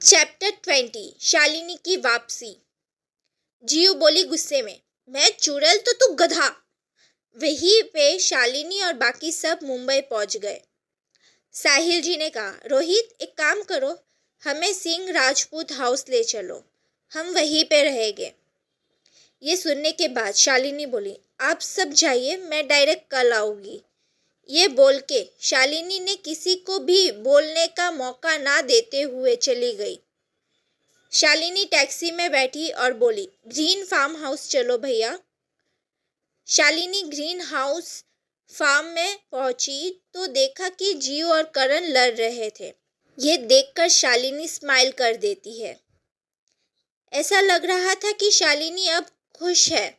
Chapter 20 Shalini की वापसी। जीव बोली गुस्से में, मैं चुड़ैल तो तू गधा। वहीं पे शालिनी और बाकी सब मुंबई पहुंच गए। साहिल जी ने कहा, रोहित एक काम करो, हमें सिंह राजपूत हाउस ले चलो, हम वहीं पे रहेंगे। ये सुनने के बाद शालिनी बोली, आप सब जाइए, मैं डायरेक्ट कल आऊंगी। ये बोल के शालिनी ने किसी को भी बोलने का मौका ना देते हुए चली गई। शालिनी टैक्सी में बैठी और बोली, ग्रीन फार्म हाउस चलो भैया। शालिनी ग्रीन हाउस फार्म में पहुंची तो देखा कि जीव और करण लड़ रहे थे। ये देखकर शालिनी स्माइल कर देती है। ऐसा लग रहा था कि शालिनी अब खुश है,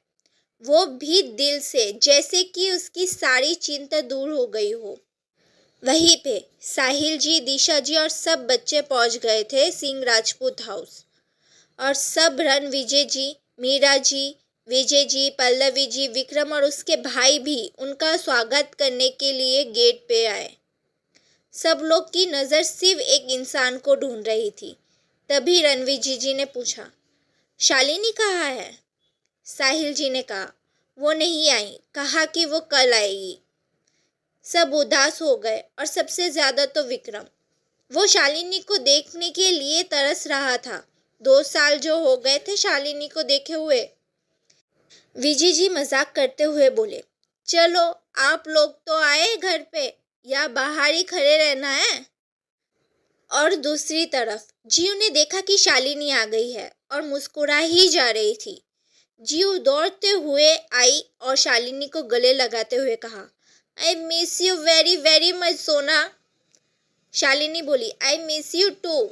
वो भी दिल से, जैसे कि उसकी सारी चिंता दूर हो गई हो। वहीं पे साहिल जी, दिशा जी और सब बच्चे पहुंच गए थे सिंह राजपूत हाउस। और सब रणविजय जी, मीरा जी, विजय जी, पल्लवी जी, विक्रम और उसके भाई भी उनका स्वागत करने के लिए गेट पे आए। सब लोग की नज़र सिर्फ एक इंसान को ढूंढ रही थी। तभी रणविजय जी ने पूछा, शालिनी कहाँ है? साहिल जी ने कहा, वो नहीं आई, कहा कि वो कल आएगी। सब उदास हो गए और सबसे ज़्यादा तो विक्रम। वो शालिनी को देखने के लिए तरस रहा था। 2 साल जो हो गए थे शालिनी को देखे हुए। विजय जी मजाक करते हुए बोले, चलो आप लोग तो आए घर पे, या बाहर ही खड़े रहना है? और दूसरी तरफ जीव ने देखा कि शालिनी आ गई है और मुस्कुरा ही जा रही थी। जीव दौड़ते हुए आई और शालिनी को गले लगाते हुए कहा, I miss you very very much सोना। शालिनी बोली, आई मिस यू टू।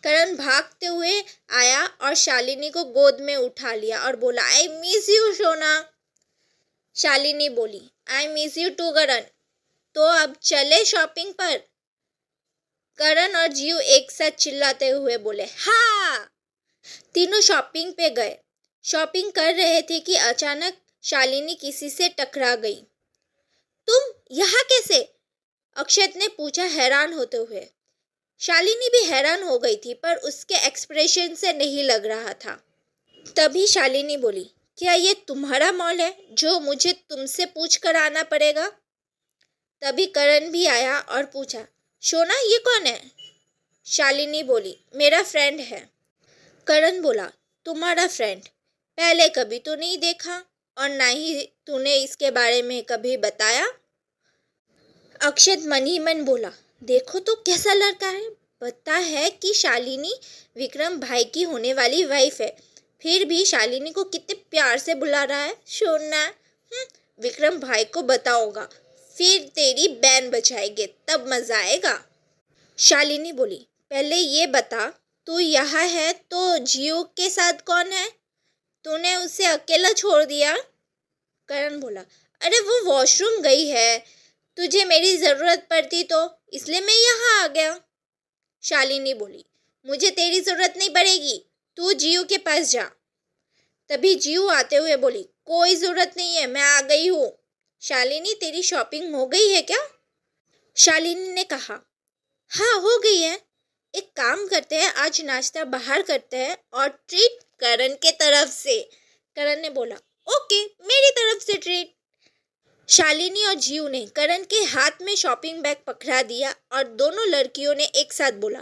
करण भागते हुए आया और शालिनी को गोद में उठा लिया और बोला, आई मिस यू सोना। शालिनी बोली, आई मिस यू टू करण। तो अब चले शॉपिंग पर? करण और जीव एक साथ चिल्लाते हुए बोले, हाँ। तीनों शॉपिंग पे गए। शॉपिंग कर रहे थे कि अचानक शालिनी किसी से टकरा गई। तुम यहाँ कैसे? अक्षत ने पूछा हैरान होते हुए। शालिनी भी हैरान हो गई थी, पर उसके एक्सप्रेशन से नहीं लग रहा था। तभी शालिनी बोली, क्या ये तुम्हारा मॉल है जो मुझे तुमसे पूछ कर आना पड़ेगा? तभी करण भी आया और पूछा, सोना ये कौन है? शालिनी बोली, मेरा फ्रेंड है। करण बोला, तुम्हारा फ्रेंड? पहले कभी तो नहीं देखा और ना ही तूने इसके बारे में कभी बताया। अक्षत मन ही मन बोला, देखो तो कैसा लड़का है, पता है कि शालिनी विक्रम भाई की होने वाली वाइफ है, फिर भी शालिनी को कितने प्यार से बुला रहा है, सोना। विक्रम भाई को बताओगा, फिर तेरी बैन बचाएंगे, तब मजा आएगा। शालिनी बोली, पहले ये बता, तू यहाँ है तो जियो के साथ कौन है? तूने उसे अकेला छोड़ दिया? करण बोला, अरे वो वॉशरूम गई है, तुझे मेरी ज़रूरत पड़ती तो इसलिए मैं यहाँ आ गया। शालिनी बोली, मुझे तेरी ज़रूरत नहीं पड़ेगी, तू जीव के पास जा। तभी जीव आते हुए बोली, कोई ज़रूरत नहीं है, मैं आ गई हूँ। शालिनी, तेरी शॉपिंग हो गई है क्या? शालिनी ने कहा, हाँ हो गई है। एक काम करते हैं, आज नाश्ता बाहर करते हैं और ट्रीट करण के तरफ से। करण ने बोला, ओके, मेरी तरफ से ट्रीट। शालिनी और जीव ने करण के हाथ में शॉपिंग बैग पकड़ा दिया और दोनों लड़कियों ने एक साथ बोला,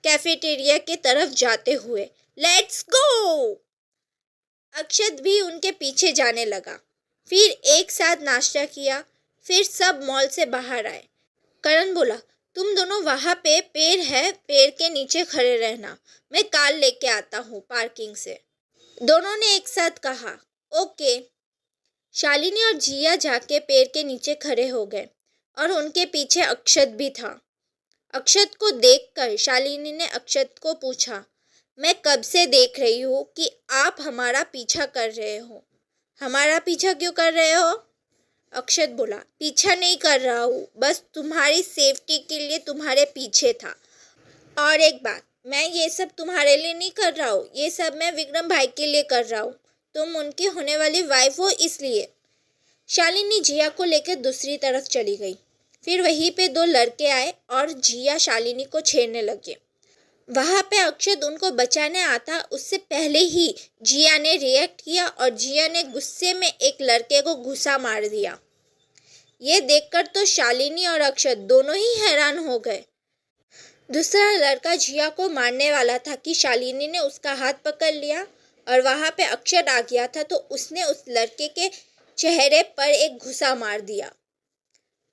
कैफेटेरिया के तरफ जाते हुए, लेट्स गो। अक्षत भी उनके पीछे जाने लगा। फिर एक साथ नाश्ता किया, फिर सब मॉल से बाहर आए। करण बोला, तुम दोनों वहाँ पे पेड़ है, पेड़ के नीचे खड़े रहना, मैं कार लेके आता हूँ पार्किंग से। दोनों ने एक साथ कहा, ओके। शालिनी और जिया जाके पेड़ के नीचे खड़े हो गए और उनके पीछे अक्षत भी था। अक्षत को देखकर शालिनी ने अक्षत को पूछा, मैं कब से देख रही हूँ कि आप हमारा पीछा कर रहे हो। हमारा पीछा क्यों कर रहे हो? अक्षत बोला, पीछा नहीं कर रहा हूँ, बस तुम्हारी सेफ्टी के लिए तुम्हारे पीछे था। और एक बात, मैं ये सब तुम्हारे लिए नहीं कर रहा हूँ, ये सब मैं विक्रम भाई के लिए कर रहा हूँ, तुम उनकी होने वाली वाइफ हो इसलिए। शालिनी जिया को लेकर दूसरी तरफ चली गई। फिर वहीं पे 2 लड़के आए और जिया शालिनी को छेड़ने लगे। वहाँ पे अक्षत उनको बचाने आता उससे पहले ही जिया ने रिएक्ट किया और जिया ने गुस्से में एक लड़के को घुसा मार दिया। ये देखकर तो शालिनी और अक्षत दोनों ही हैरान हो गए। दूसरा लड़का जिया को मारने वाला था कि शालिनी ने उसका हाथ पकड़ लिया और वहाँ पे अक्षत आ गया था तो उसने उस लड़के के चेहरे पर एक घुसा मार दिया।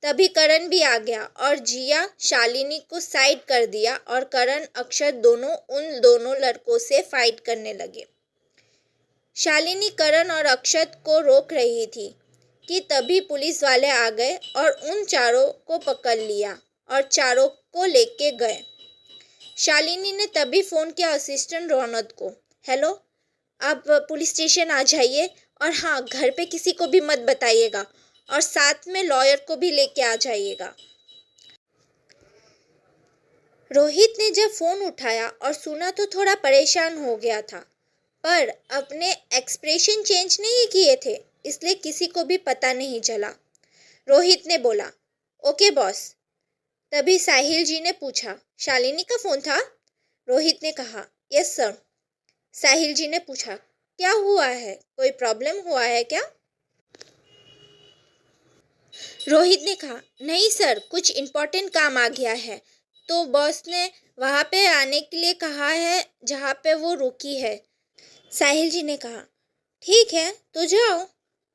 तभी करण भी आ गया और जिया शालिनी को साइड कर दिया और करण अक्षत दोनों उन दोनों लड़कों से फाइट करने लगे। शालिनी करण और अक्षत को रोक रही थी कि तभी पुलिस वाले आ गए और उन चारों को पकड़ लिया और चारों को लेके गए। शालिनी ने तभी फ़ोन किया असिस्टेंट रौनक को, हेलो, आप पुलिस स्टेशन आ जाइए और हाँ, घर पे किसी को भी मत बताइएगा और साथ में लॉयर को भी लेके आ जाइएगा। रोहित ने जब फ़ोन उठाया और सुना तो थोड़ा परेशान हो गया था, पर अपने एक्सप्रेशन चेंज नहीं किए थे, इसलिए किसी को भी पता नहीं चला। रोहित ने बोला, ओके बॉस। तभी साहिल जी ने पूछा, शालिनी का फ़ोन था? रोहित ने कहा, यस सर। साहिल जी ने पूछा, क्या हुआ है, कोई प्रॉब्लम हुआ है क्या? रोहित ने कहा, नहीं सर, कुछ इम्पोर्टेंट काम आ गया है तो बॉस ने वहाँ पे आने के लिए कहा है जहाँ पे वो रुकी है। साहिल जी ने कहा, ठीक है तो जाओ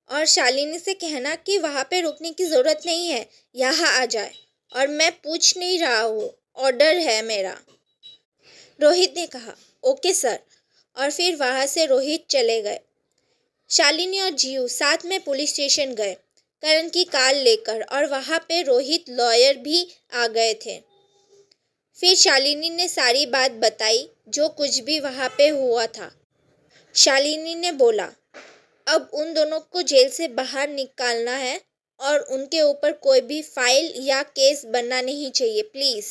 और शालिनी से कहना कि वहाँ पे रुकने की ज़रूरत नहीं है, यहाँ आ जाए और मैं पूछ नहीं रहा हूँ, ऑर्डर है मेरा। रोहित ने कहा, ओके सर, और फिर वहाँ से रोहित चले गए। शालिनी और जीऊ साथ में पुलिस स्टेशन गए करण की कार लेकर और वहाँ पे रोहित लॉयर भी आ गए थे। फिर शालिनी ने सारी बात बताई जो कुछ भी वहाँ पे हुआ था। शालिनी ने बोला, अब उन दोनों को जेल से बाहर निकालना है और उनके ऊपर कोई भी फाइल या केस बनना नहीं चाहिए प्लीज़।